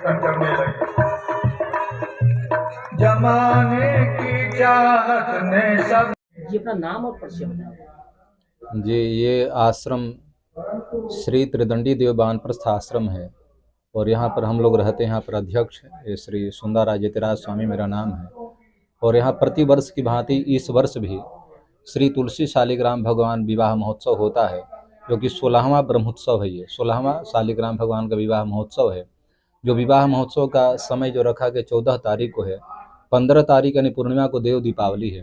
जमने लगी। जमाने की चाहत ने सब। जी अपना नाम और परिचय बताएं। जी, ये आश्रम श्री त्रिदंडी देव वानप्रस्थ आश्रम है और यहाँ पर हम लोग रहते हैं। यहाँ पर अध्यक्ष ये श्री सुंदरराज यतिराज स्वामी मेरा नाम है। और यहाँ प्रतिवर्ष की भांति इस वर्ष भी श्री तुलसी शालिग्राम भगवान विवाह महोत्सव होता है, जो कि 16वां ब्रह्मोत्सव है। ये 16वां शालिग्राम भगवान का विवाह महोत्सव है। जो विवाह महोत्सव का समय जो रखा गया 14 तारीख को है। 15 तारीख यानी पूर्णिमा को देव दीपावली है।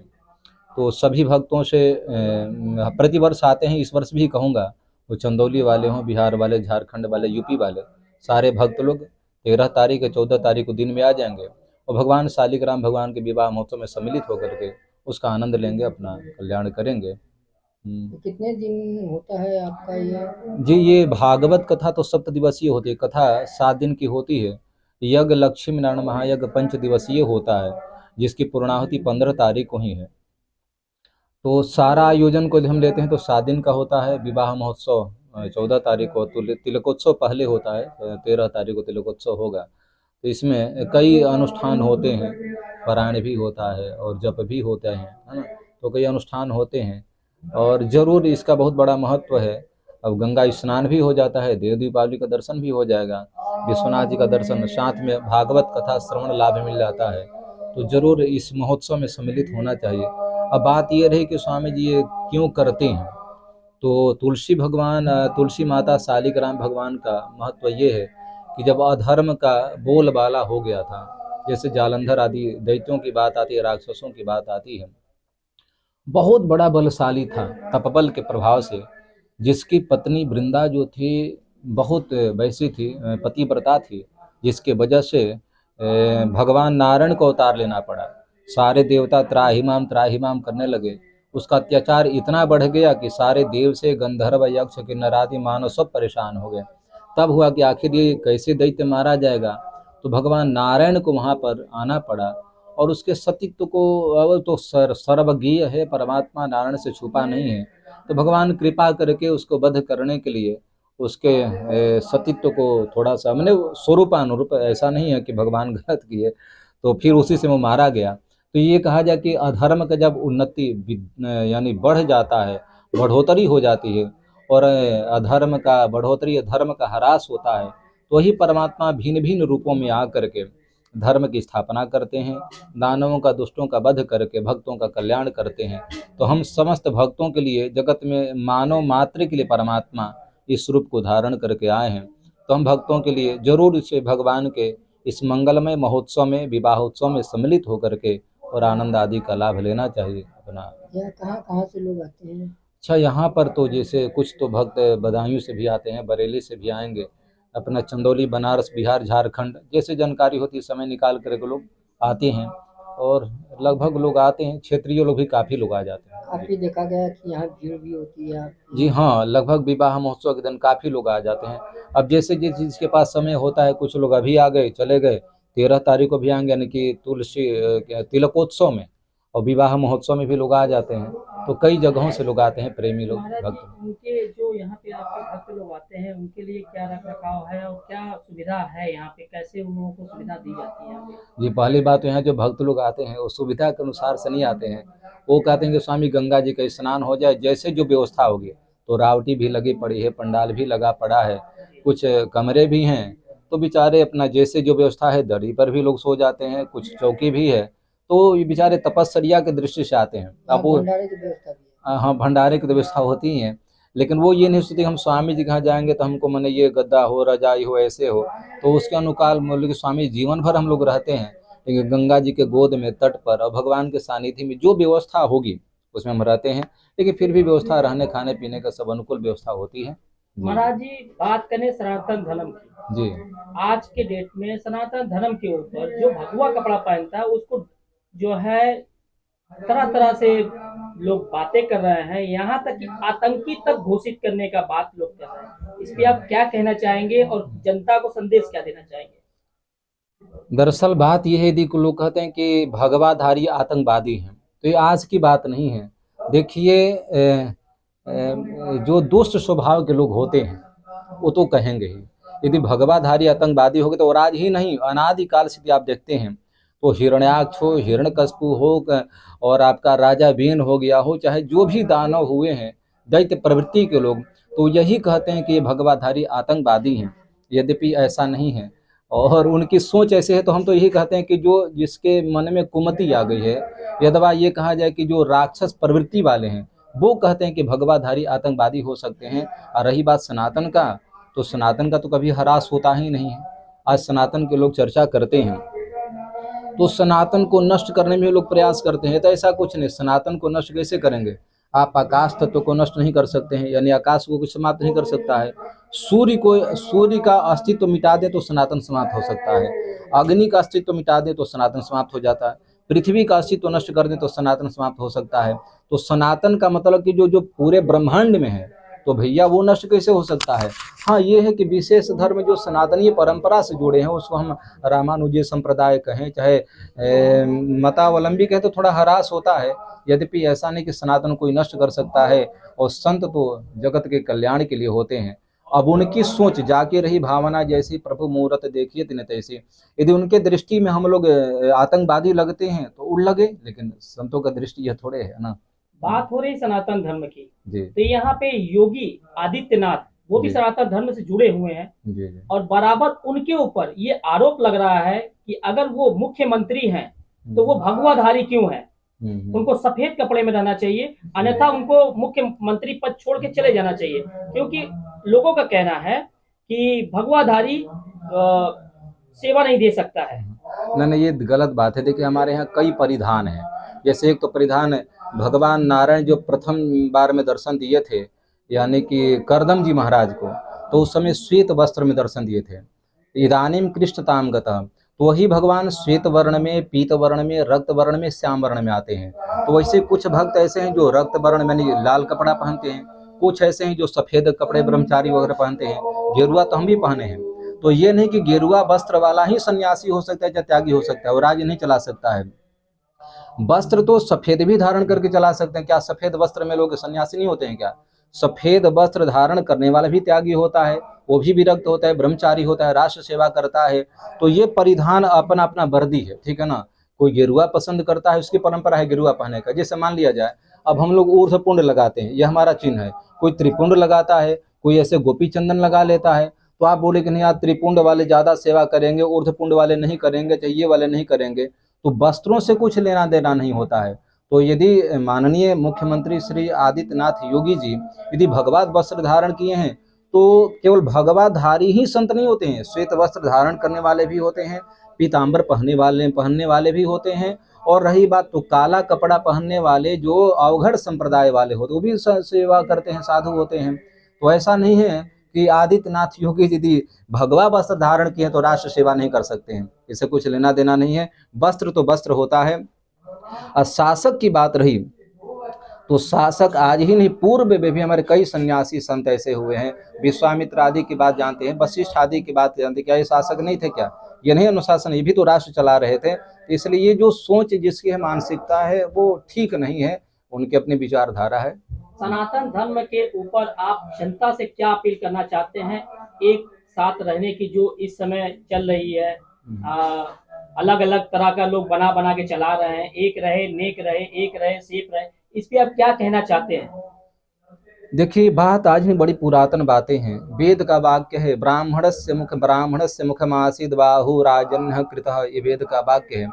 तो सभी भक्तों से प्रतिवर्ष आते हैं, इस वर्ष भी कहूँगा, वो चंदौली वाले हों, बिहार वाले, झारखंड वाले, यूपी वाले, सारे भक्त लोग 13 तारीख या 14 तारीख को दिन में आ जाएंगे और भगवान शालिग्राम भगवान के विवाह महोत्सव में सम्मिलित होकर के उसका आनंद लेंगे, अपना कल्याण करेंगे। कितने दिन होता है आपका ये? जी, ये भागवत कथा तो 7 दिवसीय होती है। कथा 7 दिन की होती है। यज्ञ लक्ष्मी नारायण महायज्ञ 5 दिवसीय होता है, जिसकी पूर्णाहुति 15 तारीख को ही है। तो सारा आयोजन को हम लेते हैं तो 7 दिन का होता है। विवाह महोत्सव 14 तारीख को, तिलकोत्सव पहले होता है, 13 तारीख को तिलकोत्सव होगा। तो इसमें कई अनुष्ठान होते हैं, पारायण भी होता है और जप भी होते हैं, है ना। तो कई अनुष्ठान होते हैं और जरूर इसका बहुत बड़ा महत्व है। अब गंगा स्नान भी हो जाता है, देव दीपावली का दर्शन भी हो जाएगा, विश्वनाथ जी का दर्शन, साथ में भागवत कथा श्रवण लाभ मिल जाता है। तो जरूर इस महोत्सव में सम्मिलित होना चाहिए। अब बात ये रही कि स्वामी जी ये क्यों करते हैं, तो तुलसी माता शालिग्राम भगवान का महत्व ये है कि जब अधर्म का बोलबाला हो गया था, जैसे जालंधर आदि दैत्यों की बात आती है, राक्षसों की बात आती है, बहुत बड़ा बलशाली था तपबल के प्रभाव से, जिसकी पत्नी वृंदा जो थी बहुत वैसी थी, पतिव्रता थी, जिसके वजह से भगवान नारायण को अवतार लेना पड़ा। सारे देवता त्राहिमाम करने लगे। उसका अत्याचार इतना बढ़ गया कि सारे देव से गंधर्व यक्ष किन्नर आदि मानव सब परेशान हो गए। तब हुआ कि आखिर ये कैसे दैत्य मारा जाएगा, तो भगवान नारायण को वहाँ पर आना पड़ा और उसके सतीत्व को, अब तो सर्वज्ञ है परमात्मा, नारायण से छुपा नहीं है। तो भगवान कृपा करके उसको वध करने के लिए उसके सतीत्व को थोड़ा सा, मैंने स्वरूपानुरूप, ऐसा नहीं है कि भगवान गलत किए, तो फिर उसी से वो मारा गया। तो ये कहा जाए कि अधर्म का जब उन्नति यानी बढ़ जाता है, बढ़ोतरी हो जाती है और अधर्म का बढ़ोतरी, धर्म का ह्रास होता है, तो वही परमात्मा भिन्न भिन्न रूपों में आ करके धर्म की स्थापना करते हैं, दानवों का दुष्टों का वध करके भक्तों का कल्याण करते हैं। तो हम समस्त भक्तों के लिए, जगत में मानव मात्र के लिए परमात्मा इस रूप को धारण करके आए हैं। तो हम भक्तों के लिए जरूर इसे भगवान के इस मंगलमय महोत्सव में, विवाहोत्सव में सम्मिलित होकर के और आनंद आदि का लाभ लेना चाहिए अपना। यहाँ कहाँ से लोग आते हैं? अच्छा, यहाँ पर तो जैसे कुछ तो भक्त बदायूं से भी आते हैं, बरेली से भी आएंगे, अपना चंदौली, बनारस, बिहार, झारखंड, जैसे जानकारी होती है समय निकाल कर के लोग आते हैं और लगभग लोग आते हैं। क्षेत्रीय लोग भी काफ़ी लोग आ जाते हैं। काफी देखा गया कि यहाँ भीड़ भी होती है। जी हाँ, लगभग विवाह महोत्सव के दिन काफ़ी लोग आ जाते हैं। अब जैसे जिसके पास समय होता है, कुछ लोग अभी आ गए चले गए, 13 तारीख को भी आएंगे, यानी कि तिलकोत्सव में और विवाह महोत्सव में भी लोग आ जाते हैं। तो कई जगहों से लोग आते हैं, प्रेमी लोग, भक्त। उनके जो यहाँ पे आपके भक्त लोग आते हैं, उनके लिए क्या रख रखाव है और क्या सुविधा है यहाँ पे, कैसे उन लोगों को सुविधा दी जाती है यहाँ पे? जी, पहली बात तो यहाँ जो भक्त लोग आते हैं वो सुविधा के अनुसार से नहीं आते हैं। वो कहते हैं कि स्वामी गंगा जी का स्नान हो जाए, जैसे जो व्यवस्था होगी। तो रावटी भी लगी पड़ी है, पंडाल भी लगा पड़ा है, कुछ कमरे भी हैं। तो बेचारे अपना जैसे जो व्यवस्था है, दरी पर भी लोग सो जाते हैं, कुछ चौकी भी है। तो ये बेचारे तपस्या की दृष्टि से आते हैं। अब वो भंडारे की व्यवस्था भी है? हाँ, भंडारे की व्यवस्था होती है, लेकिन वो ये नहीं सोचते हम स्वामी जी के यहाँ जाएंगे तो हमको मैंने ये गद्दा हो, रजाई हो, ऐसे हो। तो उसके अनुकाल बोले कि स्वामी जीवन भर हम लोग रहते हैं, लेकिन गंगा जी के गोद में, तट पर और भगवान के सानिध्य में जो व्यवस्था होगी उसमें हम रहते हैं। लेकिन फिर भी व्यवस्था, रहने खाने पीने का सब अनुकूल व्यवस्था होती है। महाराज जी, बात करें सनातन धर्म की। जी, आज के डेट में सनातन धर्म के ऊपर जो भगवा कपड़ा पहनता है उसको जो है तरह तरह से लोग बातें कर रहे हैं, यहाँ तक कि आतंकी तक घोषित करने का बात लोग कर रहे हैं। इस पे आप क्या कहना चाहेंगे और जनता को संदेश क्या देना चाहेंगे? दरअसल बात यह है, यदि लोग कहते हैं कि भगवाधारी आतंकवादी हैं, तो ये आज की बात नहीं है। देखिए, जो दुष्ट स्वभाव के लोग होते हैं वो तो कहेंगे ही, यदि भगवाधारी आतंकवादी हो गए तो और आज ही नहीं, अनादिकाल से यदि आप देखते हैं तो हिरण्याक्ष हो, हिरण्यकश्यप हो, और आपका राजा बीन हो गया हो, चाहे जो भी दानव हुए हैं दैत्य प्रवृत्ति के लोग, तो यही कहते हैं कि ये भगवाधारी आतंकवादी हैं। यद्यपि ऐसा नहीं है और उनकी सोच ऐसे है, तो हम तो यही कहते हैं कि जो जिसके मन में कुमति आ गई है, यदवा ये कहा जाए कि जो राक्षस प्रवृत्ति वाले हैं, वो कहते हैं कि भगवाधारी आतंकवादी हो सकते हैं। और रही बात सनातन का, तो सनातन का तो कभी ह्रास होता ही नहीं है। आज सनातन के लोग चर्चा करते हैं तो सनातन को नष्ट करने में लोग प्रयास करते हैं, तो ऐसा कुछ नहीं। सनातन को नष्ट कैसे करेंगे? आप आकाश तत्व को नष्ट नहीं कर सकते हैं, यानी आकाश को कुछ समाप्त नहीं कर सकता है। सूर्य का अस्तित्व मिटा दे तो सनातन समाप्त हो सकता है। अग्नि का अस्तित्व मिटा दे तो सनातन समाप्त हो जाता है। पृथ्वी का अस्तित्व नष्ट कर दे तो सनातन समाप्त हो सकता है। तो सनातन का मतलब कि जो पूरे ब्रह्मांड में है, तो भैया वो नष्ट कैसे हो सकता है? हाँ, ये है कि विशेष धर्म जो सनातनीय परंपरा से जुड़े हैं, उसको हम रामानुजीय संप्रदाय कहें, चाहे मतावलंबी कहें, तो थोड़ा ह्रास होता है। यद्यपि ऐसा नहीं कि सनातन कोई नष्ट कर सकता है, और संत तो जगत के कल्याण के लिए होते हैं। अब उनकी सोच जाके रही भावना जैसी, प्रभु मुहूर्त देखिए तिन तैसे। यदि उनके दृष्टि में हम लोग आतंकवादी लगते हैं तो उड़ लगे, लेकिन संतों का दृष्टि यह थोड़े है ना। बात हो रही सनातन धर्म की, जी तो यहाँ पे योगी आदित्यनाथ वो भी जी। सनातन धर्म से जुड़े हुए हैं, जी जी। और बराबर उनके ऊपर ये आरोप लग रहा है कि अगर वो मुख्यमंत्री हैं तो वो भगवाधारी क्यों हैं? उनको सफेद कपड़े में रहना चाहिए, अन्यथा उनको मुख्यमंत्री पद छोड़ के चले जाना चाहिए, क्योंकि लोगों का कहना है कि भगवाधारी सेवा नहीं दे सकता है। नहीं, ये गलत बात है। देखिए, हमारे यहाँ कई परिधान हैं। जैसे एक तो परिधान है, भगवान नारायण जो प्रथम बार में दर्शन दिए थे, यानी कि करदम जी महाराज को, तो उस समय श्वेत वस्त्र में दर्शन दिए थे। इदानीम कृष्णताम गतः, तो वही भगवान श्वेत वर्ण में, पीत वर्ण में, रक्त वर्ण में, श्याम वर्ण में आते हैं। तो वैसे कुछ भक्त ऐसे हैं जो रक्त वर्ण में यानी लाल कपड़ा पहनते हैं, कुछ ऐसे हैं जो सफेद कपड़े ब्रह्मचारी वगैरह पहनते हैं। गेरुआ तो हम भी पहने हैं। तो ये नहीं कि गेरुआ वस्त्र वाला ही सन्यासी हो सकता है या त्यागी हो सकता है, और राज्य नहीं चला सकता है। वस्त्र तो सफेद भी धारण करके चला सकते हैं। क्या सफेद वस्त्र में लोग सन्यासी नहीं होते हैं क्या? सफेद वस्त्र धारण करने वाला भी त्यागी होता है, वो भी विरक्त होता है, ब्रह्मचारी होता है, राष्ट्र सेवा करता है। तो ये परिधान अपना अपना वर्दी है, ठीक है ना। कोई गेरुआ पसंद करता है, उसकी परंपरा है गेरुआ पहनने का। जैसे मान लिया जाए, अब हम लोग ऊर्ध्वपुंड लगाते हैं, यह हमारा चिन्ह है। कोई त्रिपुंड लगाता है, कोई ऐसे गोपी चंदन लगा लेता है। तो आप बोले कि नहीं यार, त्रिपुंड वाले ज्यादा सेवा करेंगे, ऊर्ध्वपुंड वाले नहीं करेंगे, चाहिए वाले नहीं करेंगे। तो वस्त्रों से कुछ लेना देना नहीं होता है। तो यदि माननीय मुख्यमंत्री श्री आदित्यनाथ योगी जी यदि भगवत वस्त्र धारण किए हैं, तो केवल भगवाधारी ही संत नहीं होते हैं, श्वेत वस्त्र धारण करने वाले भी होते हैं, पीताम्बर पहनने वाले भी होते हैं। और रही बात तो काला कपड़ा पहनने वाले जो अवघड़ संप्रदाय वाले होते, वो भी सेवा करते हैं, साधु होते हैं। तो ऐसा नहीं है कि आदित्यनाथ योगी यदि भगवा वस्त्र धारण किए तो राष्ट्र सेवा नहीं कर सकते हैं, इससे कुछ लेना देना नहीं है। वस्त्र तो वस्त्र होता है। और शासक की बात रही, तो शासक आज ही नहीं, पूर्व में भी हमारे कई सन्यासी संत ऐसे हुए हैं। विश्वामित्र आदि की बात जानते हैं, वशिष्ठ आदि की बात जानते हैं। क्या ये शासक नहीं थे क्या? ये नहीं अनुशासन, ये भी तो राष्ट्र चला रहे थे। इसलिए ये जो सोच जिसकी मानसिकता है वो ठीक नहीं है, उनकी अपनी विचारधारा है। सनातन धर्म के ऊपर आप जनता से क्या अपील करना चाहते हैं? एक साथ रहने की जो इस समय चल रही है, अलग अलग तरह का लोग बना बना के चला रहे हैं, एक रहे नेक रहे, एक रहे सेफ रहे, इस पे आप क्या कहना चाहते हैं? देखिए, बात आज में बड़ी पुरातन बातें हैं। वेद का वाक्य है, ब्राह्मणस्य मुखमासीद बाहु राजन्य कृतः, ये वेद का वाक्य है।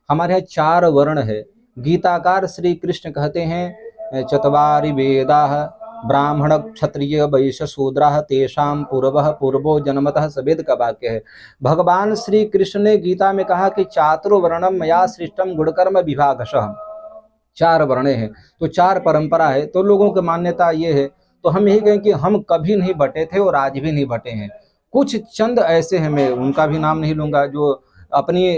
हमारे यहाँ 4 वर्ण है। गीताकार श्री कृष्ण कहते हैं चत्वारि वेदाः ब्राह्मण क्षत्रिय वैश्य शूद्रः तेषां पूर्वो जन्मतः, सवेद का वाक्य है। भगवान श्री कृष्ण ने गीता में कहा कि चातुर् वर्णम मया सृष्टम गुणकर्म विभागशः, 4 वर्ण हैं, तो 4 परंपरा है। तो लोगों की मान्यता ये है। तो हम यही कहें कि हम कभी नहीं बटे थे और आज भी नहीं बटे हैं। कुछ चंद ऐसे हैं, मैं उनका भी नाम नहीं लूंगा, जो अपनी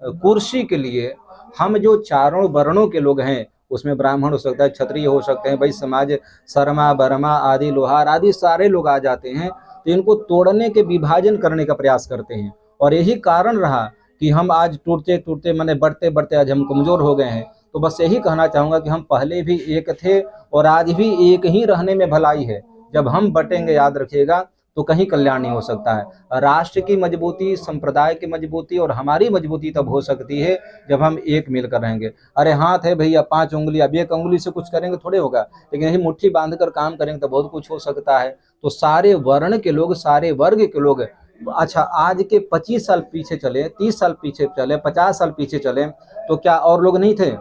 कुर्सी के लिए हम जो 4 वर्णों के लोग हैं, उसमें ब्राह्मण हो सकता है, क्षत्रिय हो सकते हैं, वैश्य समाज, शर्मा बर्मा आदि लोहार आदि सारे लोग आ जाते हैं। तो इनको तोड़ने के विभाजन करने का प्रयास करते हैं, और यही कारण रहा कि हम आज टूटते टूटते मैंने बढ़ते बढ़ते आज हम कमजोर हो गए हैं। तो बस यही कहना चाहूँगा कि हम पहले भी एक थे और आज भी एक ही रहने में भलाई है। जब हम बटेंगे, याद रखिएगा, तो कहीं कल्याण नहीं हो सकता है। राष्ट्र की मजबूती, संप्रदाय की मजबूती और हमारी मजबूती तब हो सकती है जब हम एक मिलकर रहेंगे। अरे हाथ है भैया 5 उंगली, अब 1 उंगली से कुछ करेंगे थोड़े होगा, लेकिन यही मुट्ठी बांध कर काम करेंगे तो बहुत कुछ हो सकता है। तो सारे वर्ण के लोग, सारे वर्ग के लोग, अच्छा आज के 25 साल पीछे चले, 30 साल पीछे चले, 50 साल पीछे चले, तो क्या और लोग नहीं थे?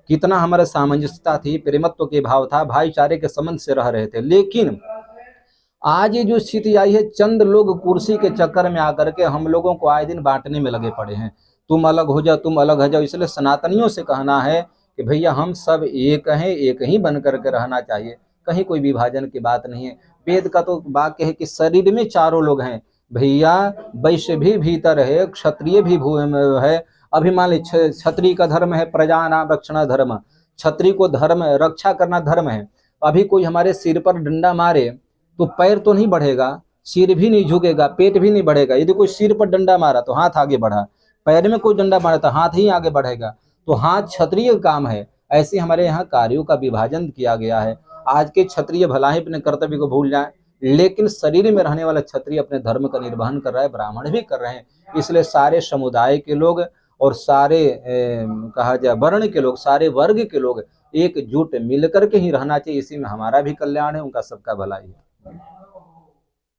कितना हमारे सामंजस्यता थी, प्रेमत्व के भाव था, भाईचारे के संबंध से रह रहे थे। लेकिन आज ये जो स्थिति आई है, चंद लोग कुर्सी के चक्कर में आकर के हम लोगों को आए दिन बांटने में लगे पड़े हैं। तुम अलग हो जाओ, तुम अलग हो जाओ। इसलिए सनातनियों से कहना है कि भैया हम सब एक हैं, एक ही बन करके रहना चाहिए, कहीं कोई विभाजन की बात नहीं है। वेद का तो वाक्य है कि शरीर में चारों लोग हैं भैया, वैश्य भी भीतर है, क्षत्रिय भी है। अभी मान ली क्षत्रिय का धर्म है प्रजा नाम रक्षण धर्म, क्षत्रिय को धर्म रक्षा करना धर्म है। अभी कोई हमारे सिर पर डंडा मारे तो पैर तो नहीं बढ़ेगा, सिर भी नहीं झुकेगा, पेट भी नहीं बढ़ेगा। यदि कोई सिर पर डंडा मारा तो हाथ आगे बढ़ा, पैर में कोई डंडा मारा तो हाथ ही आगे बढ़ेगा। तो हाथ क्षत्रिय काम है। ऐसे हमारे यहाँ कार्यों का विभाजन किया गया है। आज के क्षत्रिय भला ही अपने कर्तव्य को भूल जाएं, लेकिन शरीर में रहने वाला क्षत्रिय अपने धर्म का निर्वहन कर रहा है, ब्राह्मण भी कर रहे हैं। इसलिए सारे समुदाय के लोग और सारे कहा जाए वर्ण के लोग, सारे वर्ग के लोग एकजुट मिलकर के ही रहना चाहिए। इसी में हमारा भी कल्याण है, उनका सबका भलाई है।